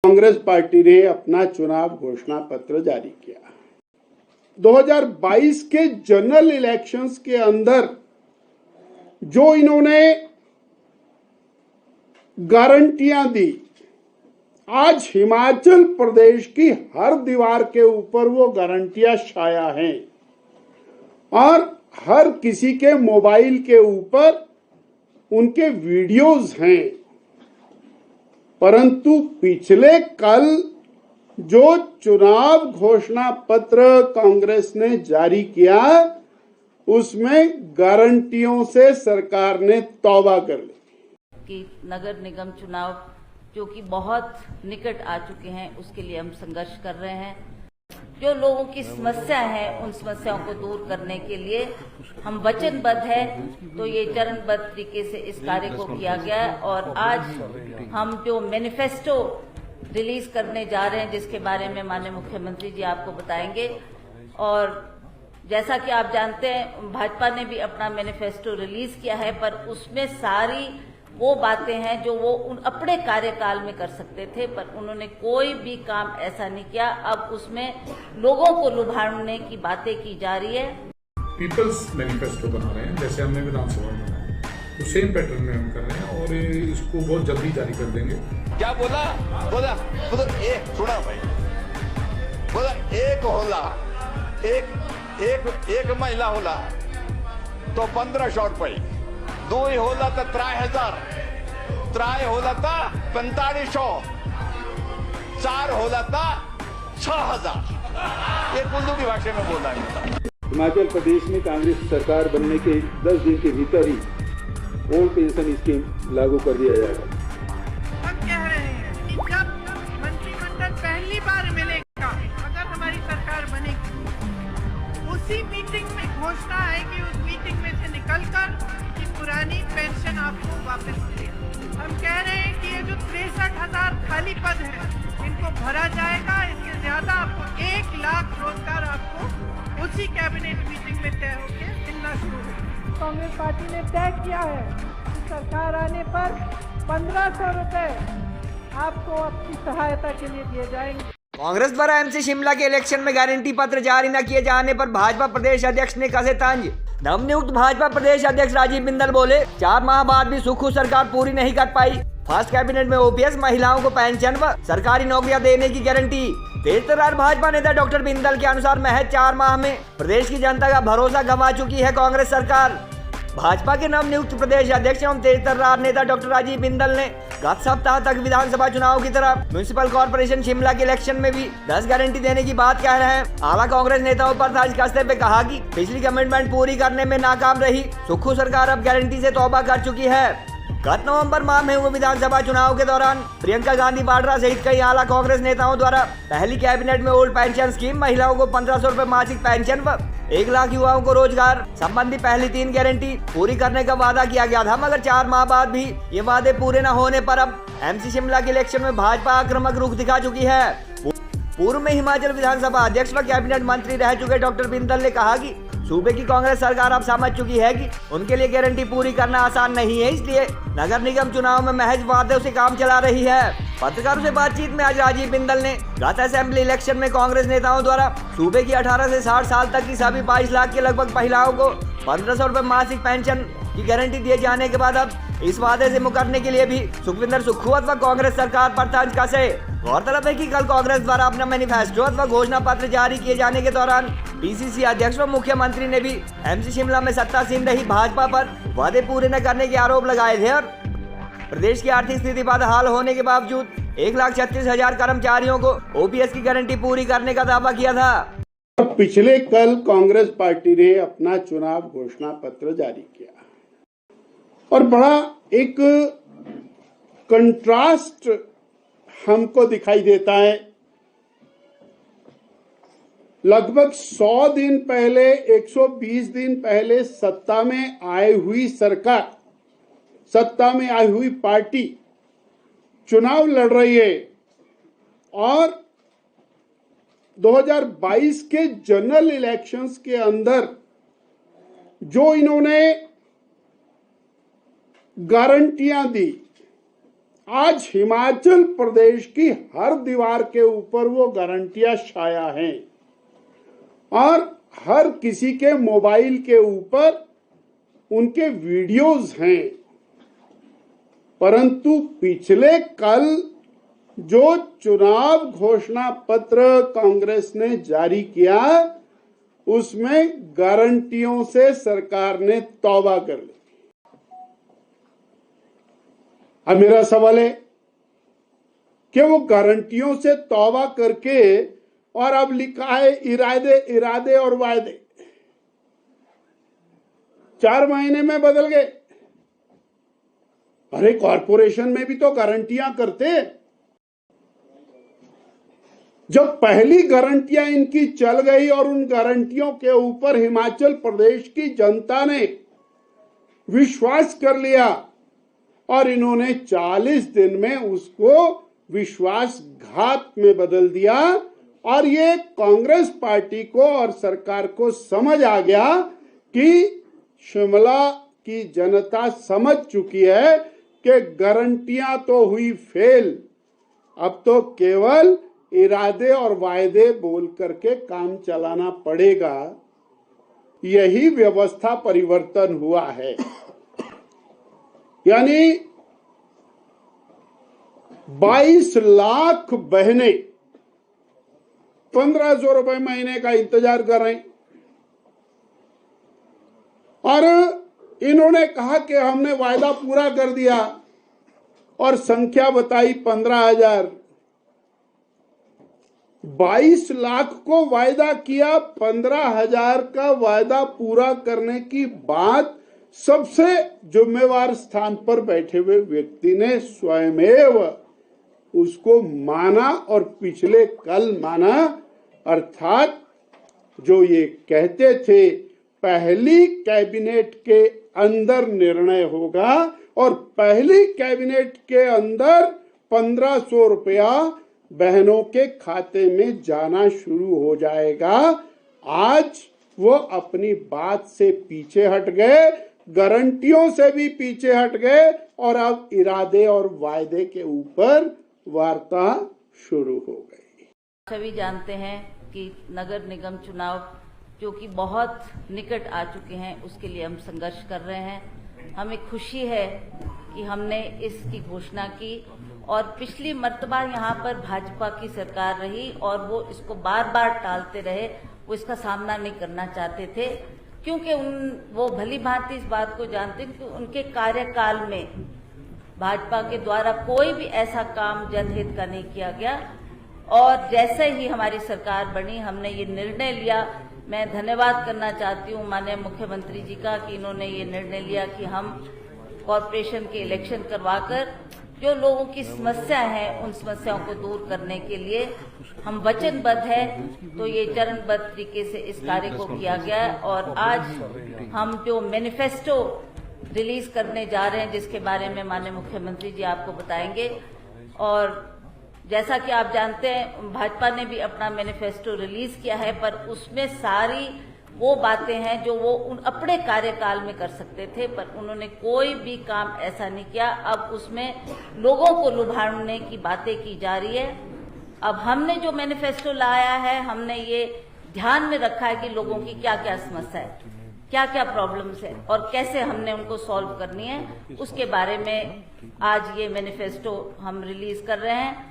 Congress party ने अपना चुनाव घोषणा पत्र जारी किया। 2022 के जनरल इलेक्शंस के अंदर जो इन्होंने गारंटियां दी, आज हिमाचल प्रदेश की हर दीवार के ऊपर वो गारंटियां छाया हैं और हर किसी के मोबाइल के ऊपर उनके वीडियोस हैं। परंतु पिछले कल जो चुनाव घोषणा पत्र कांग्रेस ने जारी किया, उसमें गारंटियों से सरकार ने तौबा कर ली कि नगर निगम चुनाव जो कि बहुत निकट आ चुके हैं, उसके लिए हम संघर्ष कर रहे हैं। जो लोगों की समस्या है, उन समस्याओं को दूर करने के लिए हम वचनबद्ध है। तो ये चरणबद्ध तरीके से इस कार्य को किया गया है और आज हम जो मैनिफेस्टो रिलीज करने जा रहे हैं, जिसके बारे में माननीय मुख्यमंत्री जी आपको बताएंगे। और जैसा कि आप जानते हैं, भाजपा ने भी अपना मैनिफेस्टो रिलीज किया है, पर उसमें सारी वो बातें हैं जो वो अपने कार्यकाल में कर सकते थे, पर उन्होंने कोई भी काम ऐसा नहीं किया। अब उसमें लोगों को लुभाने की बातें की जा रही है। पीपल्स मैनिफेस्टो बना रहे हैं, जैसे हमने विधानसभा में बनाया, तो सेम पैटर्न में हम कर रहे हैं और इसको बहुत जल्दी जारी कर देंगे। क्या बोला बोला बोला एक सुना भाई, बोला एक होला, एक महिला होला तो 1500 रुपये, 2 होला तो 3000, 3 होला तो 4500, 4 होला तो 6000। ये कुल्लू की भाषा में बोला है। हिमाचल प्रदेश में कांग्रेस सरकार बनने के 10 दिन के भीतर ही ओल्ड पेंशन स्कीम लागू कर दिया जाएगा। हम कह रहे हैं कि जब मंत्रिमंडल पहली बार मिलेगा, अगर हमारी सरकार बनेगी, उसी मीटिंग में घोषणा आएगी, उस मीटिंग में से निकलकर कि पुरानी पेंशन आपको वापस मिलेगी। हम कह रहे हैं कि ये जो 63,000 खाली पद हैं, इनको भरा जाएगा। इससे ज्यादा आपको 1 लाख रोजगार आपको उसी कैबिनेट मीटिंग में तय होकर मिलना शुरू होगा। कांग्रेस पार्टी ने तय किया है कि सरकार आने पर 1500 रुपए आपको आपकी सहायता के लिए दिए जाएंगे। कांग्रेस द्वारा एमसी शिमला के इलेक्शन में गारंटी पत्र जारी न किए जाने पर भाजपा प्रदेश अध्यक्ष ने कसे तंज। नवनियुक्त भाजपा प्रदेश अध्यक्ष राजीव बिंदल बोले, 4 माह बाद भी सुक्खू सरकार पूरी नहीं कर पाई। फर्स्ट कैबिनेट में ओपीएस, महिलाओं को पेंशन व सरकारी नौकरियां देने की गारंटी। तेज तर्रार भाजपा नेता डॉक्टर बिंदल के अनुसार महज 4 माह में प्रदेश की जनता का भरोसा गंवा चुकी है कांग्रेस सरकार। भाजपा के नवनियुक्त प्रदेश अध्यक्ष एवं तेज तर्रार नेता डॉक्टर राजीव बिंदल ने गत सप्ताह तक विधानसभा चुनाव की तरह म्युनिसिपल कॉर्पोरेशन शिमला के इलेक्शन में भी 10 गारंटी देने की बात कह रहे हैं। आला कांग्रेस नेताओं पर तंज कसते हुए कहा कि पिछली कमिटमेंट पूरी करने में नाकाम रही सुक्खू सरकार अब गारंटी से तौबा कर चुकी है। गत नवंबर माह में हुए विधानसभा चुनाव के दौरान प्रियंका गांधी वाड्रा सहित कई आला कांग्रेस नेताओं द्वारा पहली कैबिनेट में ओल्ड पेंशन स्कीम, महिलाओं को 1500 रुपए मासिक पेंशन व 1 लाख युवाओं को रोजगार संबंधी पहली 3 गारंटी पूरी करने का वादा किया गया था। मगर 4 माह बाद भी ये वादे पूरे न होने पर अब एमसी शिमला के इलेक्शन में भाजपा आक्रामक रुख दिखा चुकी है। पूर्व में हिमाचल विधानसभा अध्यक्ष व कैबिनेट मंत्री रह चुके डॉक्टर बिंदल ने कहा कि सूबे की कांग्रेस सरकार अब समझ चुकी है कि उनके लिए गारंटी पूरी करना आसान नहीं है, इसलिए नगर निगम चुनाव में महज वादों से काम चला रही है। पत्रकारों से बातचीत में आज राजीव बिंदल ने गत असेंबली इलेक्शन में कांग्रेस नेताओं द्वारा सूबे की 18 से 60 साल तक की सभी 22 लाख के लगभग महिलाओं को 1500 रुपए मासिक पेंशन की गारंटी दिए जाने के बाद अब इस वादे से मुकरने के लिए भी सुखविंदर सुक्खू अथवा कांग्रेस सरकार पर तंज कसे। गौरतलब है कि कल कांग्रेस द्वारा अपना मैनिफेस्टो अथवा घोषणा पत्र जारी किए जाने के दौरान पीसीसी अध्यक्ष व मुख्यमंत्री ने भी एमसी शिमला में सत्तासीन रही भाजपा पर वादे पूरे न करने के आरोप लगाए थे और प्रदेश की आर्थिक स्थिति बदहाल होने के बावजूद 1,36,000 कर्मचारियों को ओपीएस की गारंटी पूरी करने का दावा किया था। पिछले कल कांग्रेस पार्टी ने अपना चुनाव घोषणा पत्र जारी किया और बड़ा एक कंट्रास्ट हमको दिखाई देता है। लगभग 100 दिन पहले, 120 दिन पहले सत्ता में आई हुई सरकार, सत्ता में आई हुई पार्टी चुनाव लड़ रही है और 2022 के जनरल इलेक्शंस के अंदर जो इन्होंने गारंटियां दी, आज हिमाचल प्रदेश की हर दीवार के ऊपर वो गारंटियां छाया हैं और हर किसी के मोबाइल के ऊपर उनके वीडियोस हैं। परंतु पिछले कल जो चुनाव घोषणा पत्र कांग्रेस ने जारी किया, उसमें गारंटियों से सरकार ने तौबा कर ली। अब मेरा सवाल है कि वो गारंटियों से तौबा करके और अब लिखा है इरादे और वायदे 4 महीने में बदल गए। अरे कॉरपोरेशन में भी तो गारंटियां करते। जब पहली गारंटियां इनकी चल गई और उन गारंटियों के ऊपर हिमाचल प्रदेश की जनता ने विश्वास कर लिया और इन्होंने 40 दिन में उसको विश्वासघात में बदल दिया और ये कांग्रेस पार्टी को और सरकार को समझ आ गया कि शिमला की जनता समझ चुकी है कि गारंटियां तो हुई फेल, अब तो केवल इरादे और वायदे बोल करके काम चलाना पड़ेगा। यही व्यवस्था परिवर्तन हुआ है। यानी 22 लाख बहनें 1500 रुपए महीने का इंतजार कर रही और इन्होंने कहा कि हमने वायदा पूरा कर दिया और संख्या बताई 15,000। 22 लाख को वायदा किया, 15,000 का वायदा पूरा करने की बात सबसे जिम्मेवार स्थान पर बैठे हुए व्यक्ति ने स्वयमेव उसको माना और पिछले कल माना। अर्थात जो ये कहते थे पहली कैबिनेट के अंदर निर्णय होगा और पहली कैबिनेट के अंदर 1500 रुपया बहनों के खाते में जाना शुरू हो जाएगा। आज वो अपनी बात से पीछे हट गए, गारंटियों से भी पीछे हट गए और अब इरादे और वायदे के ऊपर वार्ता शुरू हो गई। सभी जानते हैं कि नगर निगम चुनाव जो कि बहुत निकट आ चुके हैं, उसके लिए हम संघर्ष कर रहे हैं। हमें खुशी है कि हमने इसकी घोषणा की और पिछली मर्तबा यहाँ पर भाजपा की सरकार रही और वो इसको बार बार टालते रहे, वो इसका सामना नहीं करना चाहते थे क्योंकि वो भली भांति इस बात को जानते हैं कि उनके कार्यकाल में भाजपा के द्वारा कोई भी ऐसा काम जनहित का नहीं किया गया। और जैसे ही हमारी सरकार बनी हमने ये निर्णय लिया। मैं धन्यवाद करना चाहती हूँ माननीय मुख्यमंत्री जी का कि इन्होंने ये निर्णय लिया कि हम कॉरपोरेशन के इलेक्शन करवाकर जो लोगों की समस्या है उन समस्याओं को दूर करने के लिए हम वचनबद्ध है। तो ये चरणबद्ध तरीके से इस कार्य को किया गया है और आज हम जो मैनिफेस्टो रिलीज करने जा रहे हैं जिसके बारे में माननीय मुख्यमंत्री जी आपको बताएंगे। और जैसा कि आप जानते हैं भाजपा ने भी अपना मैनिफेस्टो रिलीज किया है, पर उसमें सारी वो बातें हैं जो वो अपने कार्यकाल में कर सकते थे, पर उन्होंने कोई भी काम ऐसा नहीं किया। अब उसमें लोगों को लुभाने की बातें की जा रही है। अब हमने जो मैनिफेस्टो लाया है हमने ये ध्यान में रखा है कि लोगों की क्या क्या समस्या है, क्या क्या प्रॉब्लम्स है और कैसे हमने उनको सॉल्व करनी है, उसके बारे में आज ये मैनिफेस्टो हम रिलीज कर रहे हैं।